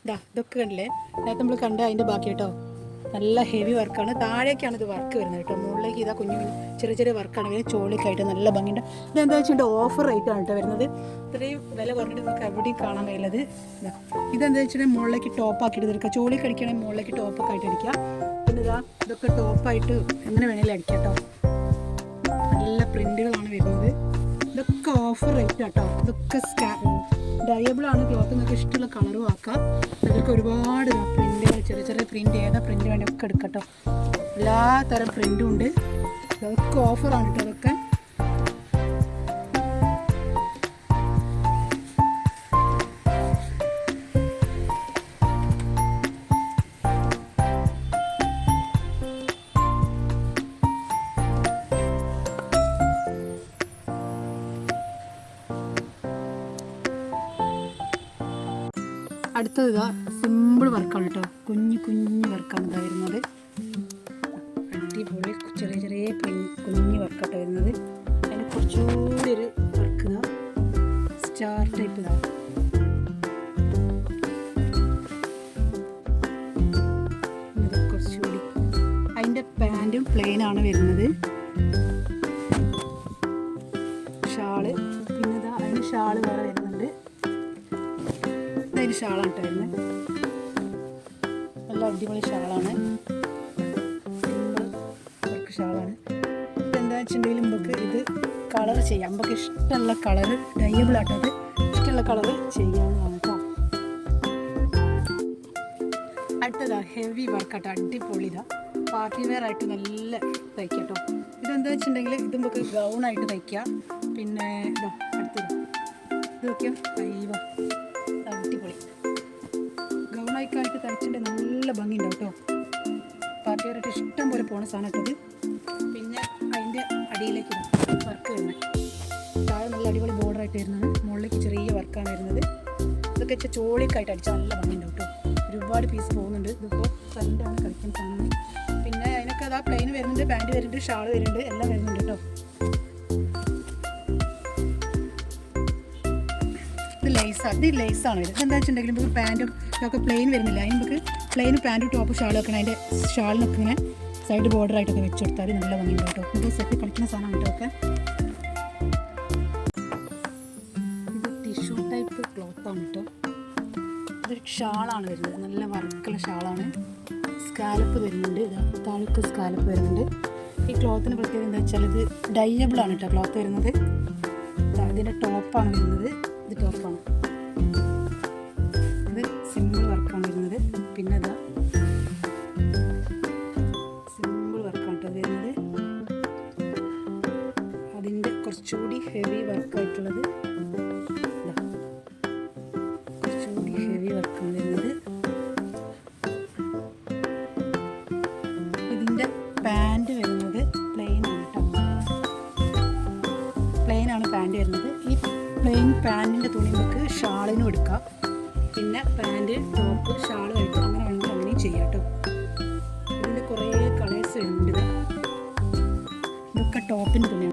ഇതാ ഇതൊക്കെ കണ്ടില്ലേ, നേരത്തെ നമ്മൾ കണ്ട അതിൻ്റെ ബാക്കി കേട്ടോ. നല്ല ഹെവി വർക്കാണ്. താഴേക്കാണ് ഇത് വർക്ക് വരുന്നത് കേട്ടോ. മുകളിലേക്ക് ഇതാ കുഞ്ഞു കുഞ്ഞു ചെറിയ ചെറിയ വർക്കാണ് വരുന്നത്. ചോളിക്കായിട്ട് നല്ല ഭംഗിയുണ്ട്. ഇതെന്താ വെച്ചിട്ട് ഓഫർ റേറ്റാണ് കേട്ടോ വരുന്നത്. ഇത്രയും വില കുറഞ്ഞിട്ട് നമുക്ക് എവിടെയും കാണാൻ കഴിയുള്ളത്. ഇതെന്താ വെച്ചിട്ടുണ്ടെങ്കിൽ മുകളിലേക്ക് ടോപ്പാക്കിയിട്ട് എടുക്കുക. ചോളിക്ക് അടിക്കുകയാണെങ്കിൽ മുകളിലേക്ക് ടോപ്പൊക്കെ ആയിട്ട് അടിക്കുക. പിന്നെ ഇതാ ഇതൊക്കെ ടോപ്പായിട്ട് എങ്ങനെ വേണമെങ്കിലും അടിക്കാം കേട്ടോ. നല്ല പ്രിൻറ്റുകളാണ് വരുന്നത്. ഇതൊക്കെ ഓഫർ റേറ്റ് കേട്ടോ. ഇതൊക്കെ ഡയബിളാണ്. ക്ലോത്ത് നിങ്ങൾക്ക് ഇഷ്ടമുള്ള കളറും ആക്കാം. അതൊക്കെ ഒരുപാട് പ്രിൻറ്റുകൾ, ചെറിയ ചെറിയ പ്രിൻറ്റ്, ഏതാ പ്രിൻറ്റ് വേണ്ടിയൊക്കെ എടുക്കട്ടോ. എല്ലാ തരം പ്രിൻറ്റും ഉണ്ട്. അതൊക്കെ ഓഫറാണ് കേട്ടോ. അതൊക്കെ അടുത്തത് ഇതാ സിമ്പിൾ വർക്കാണ് കേട്ടോ. കുഞ്ഞു കുഞ്ഞു വർക്കാണ് ഇതാ വരുന്നത്. അടിപൊളി ചെറിയ ചെറിയ കുഞ്ഞു വർക്കാട്ടോ വരുന്നത്. അതിന് കുറച്ചുകൂടി ഒരു വർക്ക് ഇതാ സ്റ്റാർ ടൈപ്പ് ഇതാ. കുറച്ചുകൂടി അതിൻ്റെ പാൻറ്റും പ്ലെയിനാണ് വരുന്നത്. ഷാള് പിന്നെ ഇതാ അതിന് ഷാള് വേറെ വരുന്നുണ്ട്. ഇതൊരു ഷാളാണ് കേട്ടോ വരുന്നത്. നല്ല അടിപൊളി ഷാളാണ്. വർക്ക് ഷാളാണ്. എന്താ വെച്ചിട്ടുണ്ടെങ്കിൽ നമുക്ക് ഇത് കളർ ചെയ്യാം. നമുക്ക് ഇഷ്ടമുള്ള കളറ് ഡയബിൾ ആട്ടോ. അത് ഇഷ്ടമുള്ള കളറ് ചെയ്യാവുന്നതാണ് കേട്ടോ. അടുത്തതാ ഹെവി വർക്കാട്ടോ. അടിപൊളി ഇതാ പാർട്ടി വെയർ ആയിട്ട് നല്ല തയ്ക്കാം കേട്ടോ. ഇതെന്താ വെച്ചിട്ടുണ്ടെങ്കിൽ ഇത് നമുക്ക് ഗൗണായിട്ട് തയ്ക്കാം. പിന്നെ ഇതാ അടുത്തത് ഇത് നോക്കിയോ, അയ്യോ അടിപൊളി ഗൗണായിക്കായിട്ട് തയ്ച്ചിട്ട് നല്ല ഭംഗി ഉണ്ടാവും കേട്ടോ. പാർട്ടി വെയറായിട്ട് ഇഷ്ടം പോലെ പോണ സാധനം കേട്ടത്. പിന്നെ അതിൻ്റെ അടിയിലേക്ക് വർക്ക് വരുന്നത് താഴെ നല്ല അടിപൊളി ബോർഡറായിട്ട് വരുന്നതാണ്. മുകളിലേക്ക് ചെറിയ വർക്കാണ് വരുന്നത്. ഇതൊക്കെ വെച്ചാൽ ചോളിക്കായിട്ട് അടിച്ചാൽ നല്ല ഭംഗി ഉണ്ടാവും കേട്ടോ. ഒരുപാട് പീസ് പോകുന്നുണ്ട്. ഇതിപ്പോൾ ഫ്രണ്ടാണ് കളിക്കാൻ സാധനം. പിന്നെ അതിനൊക്കെ അതാ പ്ലെയിൻ വരുന്നുണ്ട്, പാൻറ്റ് വരുന്നുണ്ട്, ഷാള് വരുന്നുണ്ട്, എല്ലാം വരുന്നുണ്ട് കേട്ടോ. ഇത് ലേസാണ് വരുന്നത്. ഇതെന്താ വെച്ചിട്ടുണ്ടെങ്കിൽ നമുക്ക് പാൻറ്റും ഇതൊക്കെ പ്ലെയിൻ വരുന്നില്ല. അതിന് നമുക്ക് പ്ലെയിൻ പാൻറ്റും ടോപ്പ് ഷാളും വെക്കണം. അതിൻ്റെ ഷാളിനൊക്കെ ഇങ്ങനെ സൈഡ് ബോർഡറായിട്ടൊക്കെ വെച്ച് കൊടുത്താൽ നല്ല ഭംഗിയുണ്ട് കേട്ടോ. ഇത് സെറ്റ് കളിക്കുന്ന സാധനം കേട്ടോ. ഒക്കെ ഇത് ടിഷ്യൂ ടൈപ്പ് ക്ലോത്താണ് കേട്ടോ. ഇതൊരു ഷാളാണ് വരുന്നത്. നല്ല വർക്കുള്ള ഷാളാണ്. സ്കാലപ്പ് വരുന്നുണ്ട്. ഇതാ താഴേക്ക് സ്കാലപ്പ് വരുന്നുണ്ട്. ഈ ക്ലോത്തിന് പ്രത്യേകത എന്താ വെച്ചാൽ ഇത് ഡയബിളാണ് കേട്ടോ ക്ലോത്ത് വരുന്നത്. ഇതിൻ്റെ ടോപ്പാണ് വരുന്നത്. ഇത് ടോപ്പാണ്. ഇത് സിമ്പിൾ വർക്കാണ് വരുന്നത്. പിന്നെ ഇതാ സിമ്പിൾ വർക്കാണ് കേട്ടോ വരുന്നത്. അതിൻ്റെ കുറച്ചുകൂടി ഹെവി വർക്കായിട്ടുള്ളത് കുറച്ചുകൂടി ഹെവി വർക്കാണ് വരുന്നത്. ഇതിൻ്റെ പാൻറ്റ് വരുന്നത് പ്ലെയിനാണ് കേട്ടോ. പ്ലെയിനാണ് പാൻറ്റ് വരുന്നത്. ഈ പ്ലെയിൻ പാൻറ്റിൻ്റെ തുണി നമുക്ക് ഷാളിനും എടുക്കാം. പിന്നെ പാൻറ്റ് ടോപ്പ് ഷാൾ കഴിക്കും. അങ്ങനെ വേണമെങ്കിൽ അങ്ങനെയും ചെയ്യാം കേട്ടോ. ഇതിൻ്റെ കുറേ കളേഴ്സ് വരുന്നുണ്ട്. ഇതൊക്കെ ടോപ്പിൻ്റെ തുണിയാണ്.